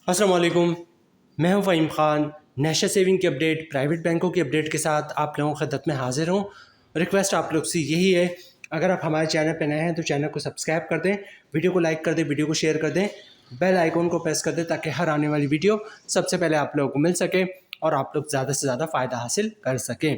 अस्सलाम वालेकुम। मैं हूं फ़हीम ख़ान। नेशनल सेविंग की अपडेट, प्राइवेट बैंकों की अपडेट के साथ आप लोगों की खिदमत में हाज़िर हूं। रिक्वेस्ट आप लोग से यही है, अगर आप हमारे चैनल पर नए हैं तो चैनल को सब्सक्राइब कर दें, वीडियो को लाइक कर दें, वीडियो को शेयर कर दें, बेल आइकन को प्रेस कर दें ताकि हर आने वाली वीडियो सबसे पहले आप लोगों को मिल सके और आप लोग ज़्यादा से ज़्यादा फ़ायदा हासिल कर सकें।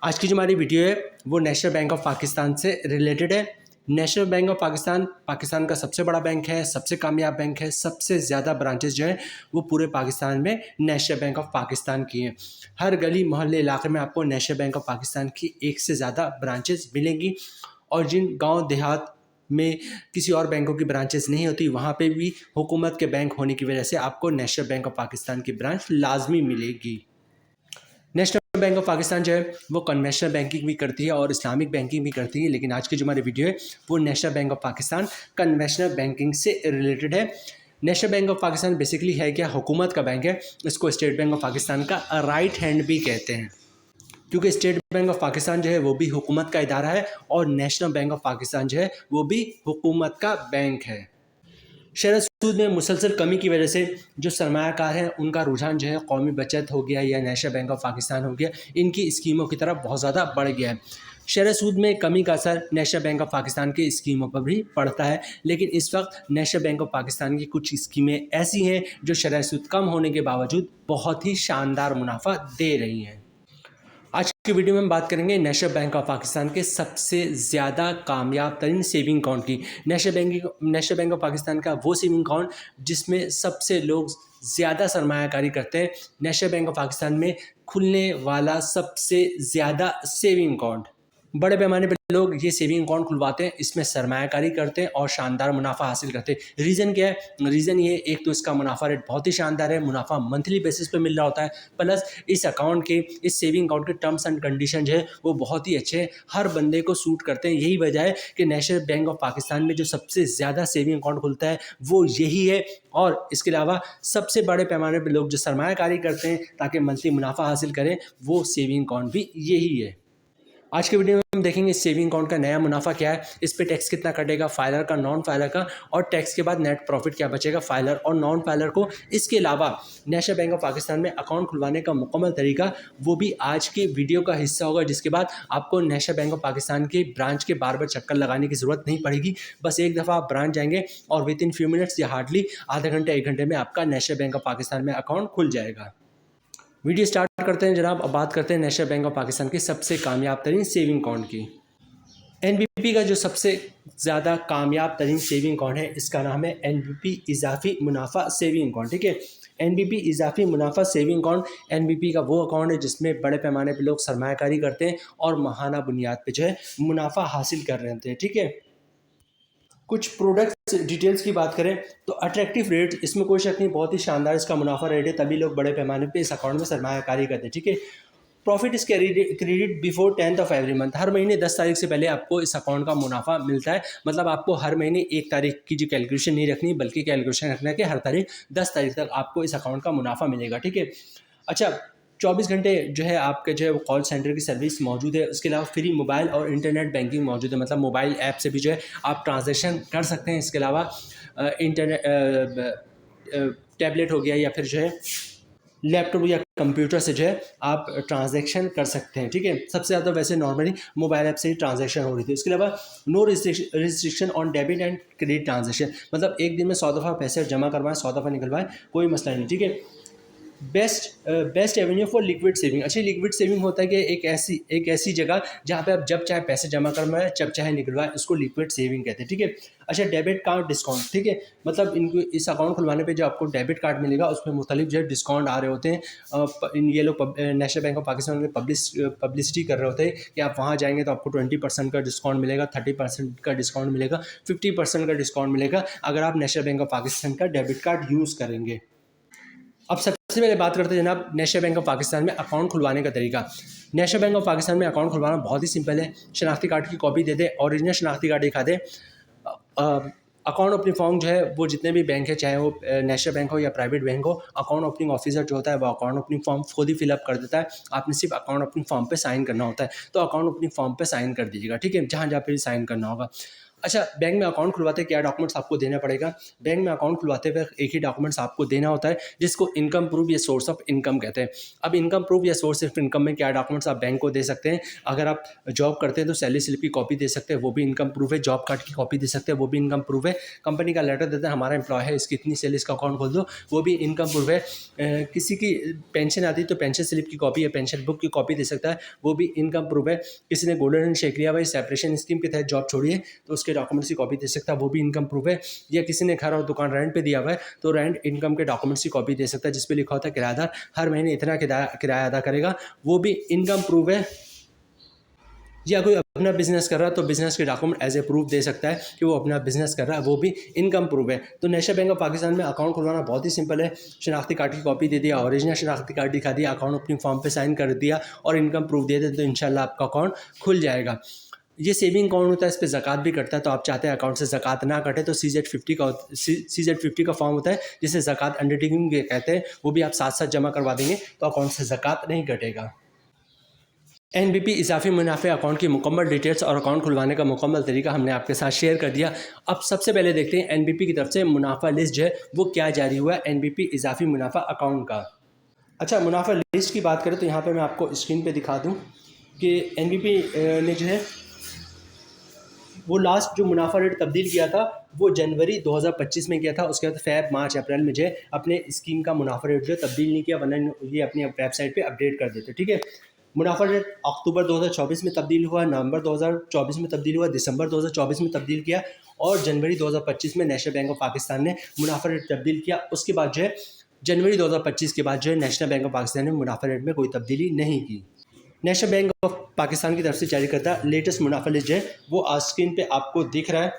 आज की जो हमारी वीडियो है वो नेशनल बैंक ऑफ पाकिस्तान से रिलेटेड है। National bank of Pakistan Pakistan का सबसे बड़ा बैंक है, सबसे कामयाब बैंक है, सबसे ज़्यादा ब्रांचेस जो है वो पूरे पाकिस्तान में नेशनल बैंक ऑफ पाकिस्तान की हैं। हर गली मोहल्ले इलाके में आपको नेशनल बैंक ऑफ पाकिस्तान की एक से ज़्यादा ब्रांचेस मिलेंगी और जिन गांव देहात में किसी और बैंकों की ब्रांचेस नहीं होती वहाँ पे भी हुकूमत के बैंक होने की वजह से आपको नेशनल बैंक ऑफ पाकिस्तान की ब्रांच लाजमी मिलेगी। नेशनल बैंक ऑफ पाकिस्तान जो है वो कन्वेंशनल बैंकिंग भी करती है और इस्लामिक बैंकिंग भी करती है, लेकिन आज की जो हमारी वीडियो है वो national bank of Pakistan conventional banking से रिलेटेड है। National bank of Pakistan basically है क्या, हुकूमत का बैंक है। इसको स्टेट बैंक ऑफ पाकिस्तान का राइट हैंड भी कहते हैं, क्योंकि स्टेट बैंक ऑफ पाकिस्तान जो है वो भी हुकूमत का इदारा है और नेशनल बैंक ऑफ पाकिस्तान जो है वो भी हुकूमत का बैंक है। शेयर सूद में मुसलसल कमी की वजह से जो सरमायाकार हैं उनका रुझान जो है कौमी बचत हो गया या नेशनल बैंक ऑफ पाकिस्तान हो गया, इनकी स्कीमों की तरफ बहुत ज़्यादा बढ़ गया है। शेयर सूद में कमी का असर नेशनल बैंक ऑफ पाकिस्तान की स्कीमों पर भी पड़ता है, लेकिन इस वक्त नेशनल बैंक ऑफ पाकिस्तान की कुछ स्कीमें ऐसी हैं जो शेयर सूद कम होने के बावजूद बहुत ही शानदार मुनाफा दे रही हैं। आज की वीडियो में हम बात करेंगे नेशनल बैंक ऑफ पाकिस्तान के सबसे ज़्यादा कामयाब तरीन सेविंग अकाउंट की। नेशनल बैंक ऑफ पाकिस्तान का वो सेविंग अकाउंट जिसमें सबसे लोग ज़्यादा सरमायाकारी करते हैं। नेशनल बैंक ऑफ पाकिस्तान में खुलने वाला सबसे ज़्यादा सेविंग अकाउंट, बड़े पैमाने पर लोग ये सेविंग अकाउंट खुलवाते हैं, इसमें सरमायाकारी करते हैं और शानदार मुनाफा हासिल करते हैं। रीज़न क्या है? रीज़न ये, एक तो इसका मुनाफा रेट बहुत ही शानदार है, मुनाफा मंथली बेसिस पे मिल रहा होता है, प्लस इस सेविंग अकाउंट के टर्म्स एंड कंडीशन जो है वो बहुत ही अच्छे हैं, हर बंदे को सूट करते हैं। यही वजह है कि नेशनल बैंक ऑफ पाकिस्तान में जो सबसे ज़्यादा सेविंग अकाउंट खुलता है वो यही है। और इसके अलावा सबसे बड़े पैमाने पर लोग जो सरमायाकारी करते हैं ताकि मंथली मुनाफा हासिल करें, वो सेविंग अकाउंट भी यही है। आज के वीडियो में हम देखेंगे सेविंग अकाउंट का नया मुनाफा क्या है, इस पे टैक्स कितना कटेगा, फाइलर का, नॉन फाइलर का, और टैक्स के बाद नेट प्रॉफिट क्या बचेगा फाइलर और नॉन फाइलर को। इसके अलावा नेशनल बैंक ऑफ पाकिस्तान में अकाउंट खुलवाने का मुकम्मल तरीका वो भी आज की वीडियो का हिस्सा होगा, जिसके बाद आपको नेशनल बैंक ऑफ पाकिस्तान के ब्रांच के बार बार चक्कर लगाने की ज़रूरत नहीं पड़ेगी। बस एक दफ़ा आप ब्रांच जाएंगे और विद इन फ्यू मिनट्स या हार्डली आधे घंटे 1 घंटे में आपका नेशनल बैंक ऑफ पाकिस्तान में अकाउंट खुल जाएगा। वीडियो स्टार्ट करते हैं जनाब। अब बात करते हैं नेशनल बैंक ऑफ पाकिस्तान की सबसे कामयाब तरीन सेविंग अकाउंट की। एनबीपी का जो सबसे ज़्यादा कामयाब तरीन सेविंग अकाउंट है, इसका नाम है एनबीपी इजाफी मुनाफा सेविंग अकाउंट। ठीक है, एनबीपी इजाफी मुनाफा सेविंग अकाउंट, एनबीपी का वो अकाउंट है जिसमें बड़े पैमाने पर लोग सरमायाकारी करते हैं और माहाना बुनियाद पे जो है मुनाफा हासिल कर रहे होते हैं। ठीक है, कुछ प्रोडक्ट्स डिटेल्स की बात करें तो अट्रैक्टिव रेट, इसमें कोई शक नहीं, बहुत ही शानदार इसका मुनाफा रेट है, तभी लोग बड़े पैमाने पे इस अकाउंट में सरमायाकारी करते हैं। ठीक है, profit is credit before 10th of every month, हर महीने 10 तारीख से पहले आपको इस अकाउंट का मुनाफा मिलता है। मतलब आपको हर महीने 1 तारीख की जो कैलकुलेशन नहीं रखनी, बल्कि कैलकुलेशन रखना है कि हर तारीख 10 तारीख तक आपको इस अकाउंट का मुनाफा मिलेगा। ठीक है, अच्छा, 24 घंटे जो है आपके जो है वो कॉल सेंटर की सर्विस मौजूद है। उसके अलावा फ्री मोबाइल और इंटरनेट बैंकिंग मौजूद है, मतलब मोबाइल ऐप से भी जो है आप ट्रांजैक्शन कर सकते हैं। इसके अलावा इंटरनेट टैबलेट हो गया या फिर जो है लैपटॉप या कंप्यूटर से जो है आप ट्रांजैक्शन कर सकते हैं। ठीक है, सबसे ज़्यादा वैसे नॉर्मली मोबाइल ऐप से ही ट्रांजैक्शन हो रही थी। इसके अलावा no restriction on debit and credit transaction, मतलब एक दिन में 100 दफ़ा पैसे जमा करवाएं, 100 दफ़ा निकलवाएं, कोई मसला नहीं। ठीक है, best Avenue for liquid saving, अच्छी लिक्विड सेविंग होता है कि एक ऐसी जगह जहाँ पे आप जब चाहे पैसे जमा करवाएं, जब चाहे निकलवाएं, उसको लिक्विड सेविंग कहते हैं। ठीक है, अच्छा, डेबिट कार्ड डिस्काउंट। ठीक है, मतलब इनको इस अकाउंट खुलवाने पे जो आपको डेबिट कार्ड मिलेगा उसमें मुख्तलिफ जो है डिस्काउंट आ रहे होते हैं। ये लोग नेशनल बैंक ऑफ पाकिस्तान में पब्लिसिटी कर रहे होते हैं कि आप वहाँ जाएंगे तो आपको 20% का डिस्काउंट मिलेगा, 30% का डिस्काउंट मिलेगा, 50% का डिस्काउंट मिलेगा अगर आप नेशनल बैंक ऑफ पाकिस्तान का डेबिट कार्ड यूज़ करेंगे। अब सबसे पहले बात करते हैं जनाब नेशनल बैंक ऑफ पाकिस्तान में अकाउंट खुलवाने का तरीका। नेशनल बैंक ऑफ पाकिस्तान में अकाउंट खुलवाना बहुत ही सिंपल है। शनाख्ती कार्ड की कॉपी दे दे, ओरिजिनल शनाख्ती कार्ड दिखा दे, अकाउंट ओपनिंग फॉर्म जो है वो जितने भी बैंक है, चाहे वो नेशनल बैंक हो या प्राइवेट बैंक हो, अकाउंट ओपनिंग ऑफिसर जो होता है वो अकाउंट ओपनिंग फॉर्म खुद ही फिलअप कर देता है। आपने सिर्फ अकाउंट ओपनिंग फॉर्म पे साइन करना होता है, तो अकाउंट ओपनिंग फॉर्म पे साइन कर दीजिएगा। ठीक है, जहाँ जहाँ पे भी साइन करना होगा। अच्छा, बैंक में अकाउंट खुलवाते क्या डॉक्यूमेंट्स आपको देना पड़ेगा? बैंक में अकाउंट खुलवाते हुए एक ही डॉक्यूमेंट्स आपको देना होता है, जिसको इनकम प्रूफ या सोर्स ऑफ इनकम कहते हैं। अब इनकम प्रूफ या सोर्स ऑफ इनकम में क्या डॉक्यूमेंट्स आप बैंक को दे सकते हैं? अगर आप जॉब करते हैं तो सैलरी स्लिप की कॉपी दे सकते हैं, वो भी इनकम प्रूफ है। जॉब कार्ड की कॉपी दे सकते हैं, वो भी इनकम प्रूफ है। कंपनी का लेटर देता है, हमारा एम्प्लॉय है, इसकी इतनी सैलरी, इसका अकाउंट खोल दो, वो भी इनकम प्रूफ है। किसी की पेंशन आती है तो पेंशन स्लिप की कॉपी या पेंशन बुक की कॉपी दे सकता है, वो भी इनकम प्रूफ है। किसी ने गोल्डन शेक लिया भाई, सेपरेशन स्कीम के तहत जॉब छोड़ी है, तो उसके डॉक्यूमेंट्स की कॉपी दे सकता है, वो भी इनकम प्रूफ है। या किसी ने घर और दुकान रेंट पे दिया हुआ है तो रेंट इनकम के डॉक्यूमेंट्स की कॉपी दे सकता है, जिस पे लिखा होता है किराएदार हर महीने इतना किराया अदा करेगा, वो भी इनकम प्रूफ है। या कोई अपना बिजनेस कर रहा है तो बिजनेस के डॉक्यूमेंट एज ए प्रूफ दे सकता है कि वो अपना बिजनेस कर रहा है, वो भी इनकम प्रूफ है। तो नेशनल बैंक ऑफ पाकिस्तान में अकाउंट खुलवाना बहुत ही सिंपल है। शनाख्ती कार्ड की कॉपी दे दिया, ओरिजिनल शनाख्ती कार्ड दिखा दिया, अकाउंट ओपनिंग फॉर्म पे साइन कर दिया और इनकम प्रूफ दे दें तो इंशाल्लाह आपका अकाउंट खुल जाएगा। ये सेविंग अकाउंट होता है, इस पर ज़कात भी कटता है, तो आप चाहते हैं अकाउंट से ज़कात ना कटे तो CZ50 का फॉर्म होता है जिसे ज़कात अंडरटेकिंग कहते हैं, वो भी आप साथ साथ जमा करवा देंगे तो अकाउंट से ज़कात नहीं कटेगा। NBP इजाफी मुनाफे अकाउंट की मुकम्मल डिटेल्स और अकाउंट खुलवाने का मुकम्मल तरीका हमने आपके साथ शेयर कर दिया। अब सबसे पहले देखते हैं NBP की तरफ से मुनाफा लिस्ट जो है वो क्या जारी हुआ है NBP इजाफी मुनाफा अकाउंट का। अच्छा, मुनाफा लिस्ट की बात करें तो यहाँ पे मैं आपको स्क्रीन पे दिखा दूँ कि NBP ने जो है वो लास्ट जो मुनाफा रेट तब्दील किया था वो जनवरी 2025 में किया था। उसके बाद फेब मार्च अप्रैल में जो है अपने स्कीम का मुनाफा रेट जो तब्दील नहीं किया, वरना ये अपनी वेबसाइट पे अपडेट कर देते। ठीक है, मुनाफा रेट अक्टूबर 2024 में तब्दील हुआ, नवंबर 2024 में तब्दील हुआ, दिसंबर 2024 में तब्दील किया और जनवरी 2025 में नेशनल बैंक ऑफ पाकिस्तान ने मुनाफा रेट तब्दील किया। उसके बाद जो है जनवरी 2025 के बाद जो है नेशनल बैंक ऑफ पाकिस्तान ने मुनाफा रेट में कोई तब्दीली नहीं की। नेशनल बैंक ऑफ पाकिस्तान की तरफ से जारी करता लेटेस्ट मुनाफा लिस्ट है वो आज स्क्रीन पे आपको दिख रहा है।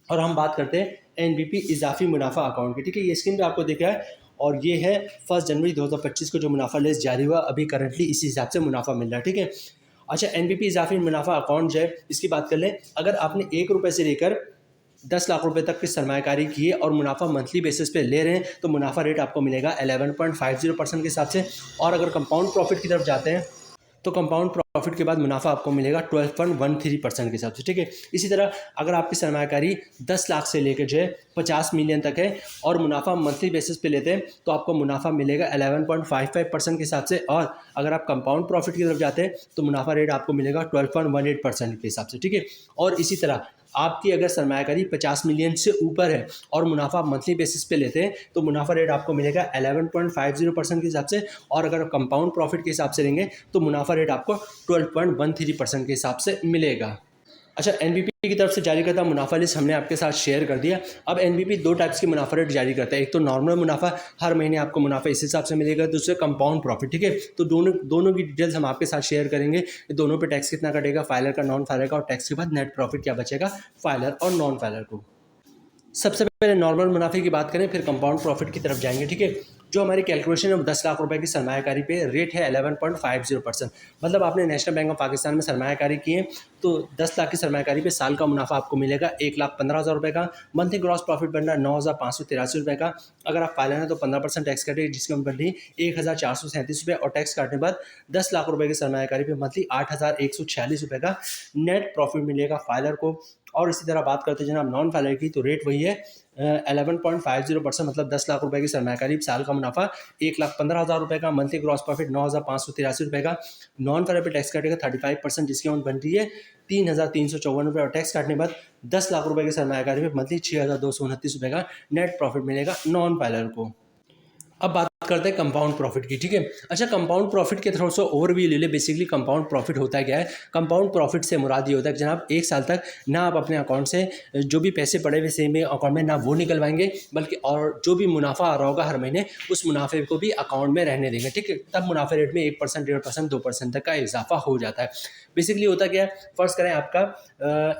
और हम बात करते हैं NBP इजाफी मुनाफा अकाउंट की। ठीक है, ये स्क्रीन पे आपको दिख रहा है और ये है 1 जनवरी 2025 को जो मुनाफा लिस्ट जारी हुआ, अभी करंटली इसी हिसाब से मुनाफा मिल रहा है। ठीक है, अच्छा, NBP इजाफी मुनाफा अकाउंट जो है इसकी बात कर लें। अगर आपने 1 रुपये से लेकर 10 लाख रुपए तक की सरमायाकारी की है और मुनाफा मंथली बेसिस पे ले रहे हैं तो मुनाफा रेट आपको मिलेगा 11.50% के हिसाब से। और अगर कंपाउंड प्रॉफिट की तरफ जाते हैं तो कंपाउंड प्रॉफिट के बाद मुनाफा आपको मिलेगा 12.13% के हिसाब से। ठीक है, इसी तरह अगर आपकी सरमायाकारी 10 लाख से लेकर जो है 50 मिलियन तक है और मुनाफा मंथली बेसिस पे लेते हैं तो आपको मुनाफा मिलेगा 11.55% के हिसाब से। और अगर आप कंपाउंड प्रॉफिट की तरफ जाते हैं तो मुनाफा रेट आपको मिलेगा 12.18% के हिसाब से। ठीक है, और इसी तरह आपकी अगर सरमायाकारी 50 मिलियन से ऊपर है और मुनाफा मंथली बेसिस पे लेते हैं तो मुनाफा रेट आपको मिलेगा 11.50% के हिसाब से। और अगर कंपाउंड प्रॉफिट के हिसाब से लेंगे तो मुनाफा रेट आपको 12.13% के हिसाब से मिलेगा। अच्छा, NBP की तरफ से जारी करता मुनाफा लिस्ट हमने आपके साथ शेयर कर दिया। अब NBP 2 टाइप्स की मुनाफा रेट जारी करता है। एक तो नॉर्मल मुनाफा, हर महीने आपको मुनाफा इस हिसाब से मिलेगा, दूसरे कंपाउंड प्रॉफिट। ठीक है, तो दोनों की डिटेल्स हम आपके साथ शेयर करेंगे। दोनों पे टैक्स कितना कटेगा, फाइलर का, नॉन फाइलर का, और टैक्स के बाद नेट प्रॉफिट क्या बचेगा फाइलर और नॉन फाइलर को। सबसे पहले नॉर्मल मुनाफे की बात करें, फिर कंपाउंड प्रॉफिट की तरफ जाएंगे। ठीक है, जो हमारी कैलकुलेशन है वो 10 लाख रुपए की सरमायाकारी पे रेट है 11.50%। मतलब आपने नेशनल बैंक ऑफ पाकिस्तान में सरमायाकारी की है तो 10 लाख की सरमायाकारी पे साल का मुनाफा आपको मिलेगा 1,15,000 रुपये का। मंथली ग्रॉस प्रॉफिट बनना 9,583 रुपये का। अगर आप फाइलर हैं तो 15% टैक्स कटे, जिसकी बन रही 1,437 रुपये, और टैक्स काटने बाद 10 लाख रुपये की सरमायाकारी पे मंथली 8,146 रुपये का नेट प्रॉफिट मिलेगा फाइलर को। और इसी तरह बात करते हैं जनाब नॉन फाइलर की, तो रेट वही है 11.50%, मतलब 10 लाख रुपए की सरमायाकारी, साल का मुनाफा 1,15,000 रुपये का, मंथली ग्रॉस प्रॉफिट 9,583 रुपये का। नॉन फाइलर पे टैक्स काटेगा 35%, जिसकी अमाउंट बन रही है 3,354 रुपये, और टैक्स काटने बाद 10 लाख रुपए की सरमायाकारी पे मंथली 6,229 रुपये का नेट प्रॉफिट मिलेगा नॉन फाइलर को। अब बात करते हैं कंपाउंड प्रॉफिट की। ठीक है, अच्छा, कंपाउंड प्रॉफिट के थोड़ा सा ओवरव्यू ले ले। बेसिकली कंपाउंड प्रॉफिट होता है क्या है? कंपाउंड प्रॉफिट से मुराद ये होता है कि जनाब 1 साल तक ना आप अपने अकाउंट से जो भी पैसे पड़े हुए सेम अकाउंट में ना वो निकलवाएंगे, बल्कि और जो भी मुनाफा आ रहा होगा हर महीने उस मुनाफे को भी अकाउंट में रहने देंगे। ठीक है, तब मुनाफे रेट में 1%, 1.5%, 2% तक का इजाफा हो जाता है। बेसिकली होता क्या है, फ़र्ज़ करें आपका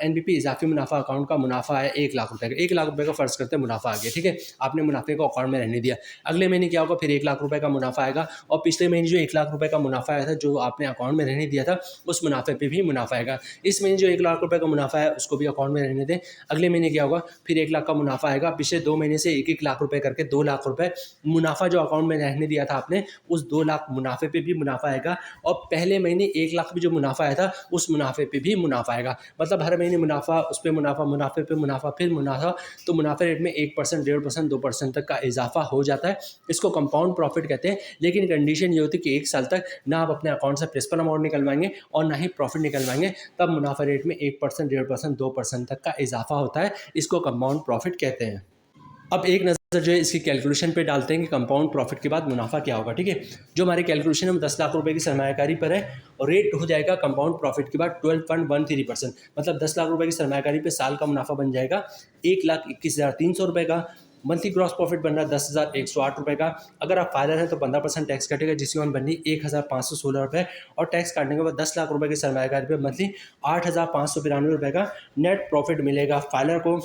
NBP इजाफी मुनाफा अकाउंट का मुनाफा है 1 लाख रुपये का। 1 लाख रुपये का फ़र्ज़ करते हैं मुनाफा आ गया। ठीक है, आपने मुनाफे को अकाउंट में रहने दिया। अगले महीने क्या होगा, फिर फिर 1 लाख रुपए का मुनाफा आएगा, और पिछले महीने जो 1 लाख रुपए का मुनाफा आया था, जो आपने अकाउंट में रहने दिया था, उस मुनाफे पे भी मुनाफा आएगा। इस महीने जो 1 लाख रुपए का मुनाफा है उसको भी अकाउंट में रहने दें। अगले महीने क्या होगा, फिर 1 लाख का मुनाफा आएगा। पिछले 2 महीने से 1-1 लाख रुपए करके 2 लाख रुपए मुनाफा जो अकाउंट में रहने दिया था आपने, उस 2 लाख मुनाफे पे भी मुनाफा आएगा। और पहले महीने 1 लाख भी जो मुनाफा आया था, उस मुनाफे पे भी मुनाफा आएगा। मतलब हर महीने मुनाफा, उस पे मुनाफा, मुनाफे पे मुनाफा, फिर मुनाफा। तो मुनाफे रेट में 1%, 1.5%, 2% तक का इजाफा हो जाता है। इसको कंपाउंड प्रॉफिट कहते हैं। लेकिन कंडीशन ये होती है कि 1 साल तक ना आप अपने अकाउंट से प्रिंसिपल अमाउंट निकलवाएंगे और ना ही प्रॉफिट निकलवाएंगे, तब मुनाफा रेट में 1%, 1.5%, 2% तक का इजाफा होता है। इसको कंपाउंड प्रॉफिट कहते हैं। अब एक नज़र जो है इसकी कैलकुलेशन पे डालते हैं कि कंपाउंड प्रॉफिट के बाद मुनाफा क्या होगा। ठीक है, जो हमारी कैलकुलेशन है वो 10 लाख रुपए की सरमायाकारी पर है, और रेट हो जाएगा कंपाउंड प्रॉफिट के बाद 12.13%। मतलब 10 लाख रुपए की सरमायाकारी पे साल का मुनाफा बन जाएगा 1,21,300 रुपये का। मंथली ग्रॉस प्रॉफिट बन रहा है 10,108 रुपये का। अगर आप फाइलर हैं तो 15% टैक्स कटेगा, जिसकी वन बननी 1,516 रुपये, और टैक्स काटने के बाद 10 लाख रुपए की सरमायाकारी पे मंथली 8,592 रुपये का नेट प्रॉफिट मिलेगा फाइलर को।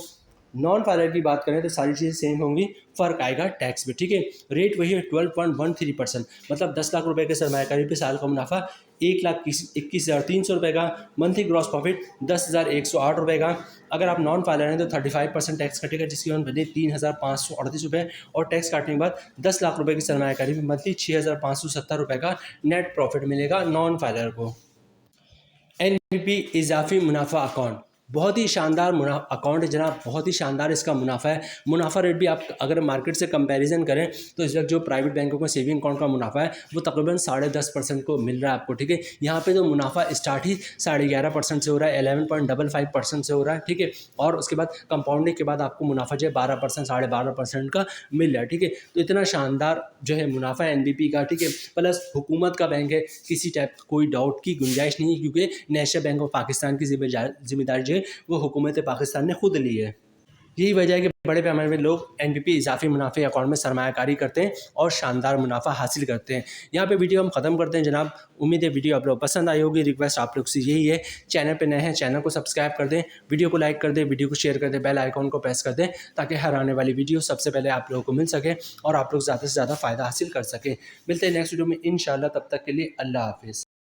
नॉन फाइलर की बात करें तो सारी चीज़ें सेम होंगी, फ़र्क आएगा टैक्स में। ठीक है, रेट वही है 12.13%। मतलब 10 लाख रुपए के सरमायाकारी पे साल का मुनाफा 1,21,300 रुपये का। मंथली ग्रॉस प्रॉफिट 10,108 रुपये का। अगर आप नॉन फाइलर हैं तो 35% टैक्स कटेगा, जिसकी वन बने 3,538 रुपये, और टैक्स काटने के बाद 10 लाख रुपए की सरमायाकारी में मंथली 6,570 रुपये का नेट प्रॉफिट मिलेगा नॉन फाइलर को। एनपीपी इजाफी मुनाफा अकाउंट बहुत ही शानदार अकाउंट है जनाब, बहुत ही शानदार इसका मुनाफा है। मुनाफा रेट भी आप अगर मार्केट से कंपैरिजन करें तो इस वक्त जो प्राइवेट बैंकों का सेविंग अकाउंट का मुनाफा है वो तकरीबन 10.5% को मिल रहा है आपको। ठीक है, यहाँ पे तो मुनाफा स्टार्ट ही 11.5% से हो रहा है, 11.55% से हो रहा है। ठीक है, और उसके बाद कंपाउंडिंग के बाद आपको मुनाफा जो है 12%, 12.5% का मिल रहा है। ठीक है, तो इतना शानदार जो है मुनाफा है एनबीपी का। ठीक है, प्लस हुकूमत का बैंक है, किसी टाइप कोई डाउट की गुंजाइश नहीं है, क्योंकि नेशनल बैंक ऑफ पाकिस्तान की जिम्मेदारी वो हुकूमत पाकिस्तान ने खुद ली है। यही वजह है कि बड़े पैमाने में लोग एनपीपी इजाफी मुनाफे अकाउंट में सरमायाकारी करते हैं और शानदार मुनाफा हासिल करते हैं। यहाँ पे वीडियो हम ख़त्म करते हैं जनाब। उम्मीद है वीडियो आप लोग पसंद आई होगी। रिक्वेस्ट आप लोग से यही है, चैनल पे नए हैं चैनल को सब्सक्राइब कर दें, वीडियो को लाइक कर दें, वीडियो को शेयर कर दें, बेल आइकॉन को प्रेस कर दें, ताकि हर आने वाली वीडियो सबसे पहले आप लोगों को मिल सके और आप लोग ज़्यादा से ज़्यादा फ़ायदा हासिल कर सकें। मिलते हैं नेक्स्ट वीडियो में इंशाल्लाह, तब तक के लिए अल्लाह हाफिज़।